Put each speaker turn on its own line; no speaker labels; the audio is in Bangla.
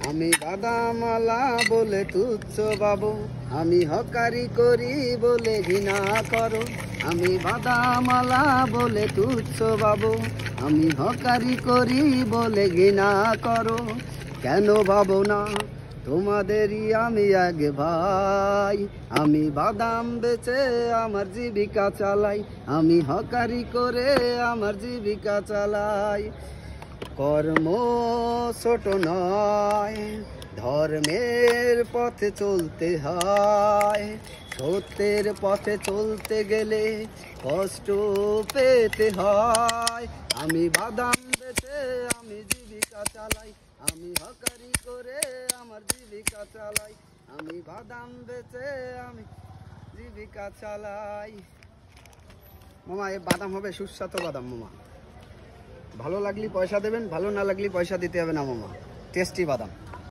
আমি বাদামালা বলে তুচ্ছ বাবু, আমি হকারি করি বলে ঘৃণা করো। আমি বাদামালা বলে তুচ্ছ বাবু, আমি হকারি করি বলে ঘৃণা করো। কেন ভাবো না তোমাদেরই আমি এক ভাই? আমি বাদাম বেচে আমার জীবিকা চালাই, আমি হকারি করে আমার জীবিকা চালাই। কর্ম ছোট নয়, ধর্মের পথে চলতে হয়। সত্যের পথে চলতে গেলে কষ্ট পেতে হয়। আমি বাদাম বেচে আমি জীবিকা চালাই, আমি হকারি করে আমার জীবিকা চালাই। আমি বাদাম বেচে আমি জীবিকা চালাই। মামা, এই বাদাম হবে সুস্বাদু বাদাম মামা। ভালো লাগলে পয়সা দেবেন, ভালো না লাগলে পয়সা দিতে হবে না মামা। টেস্টি বাদাম।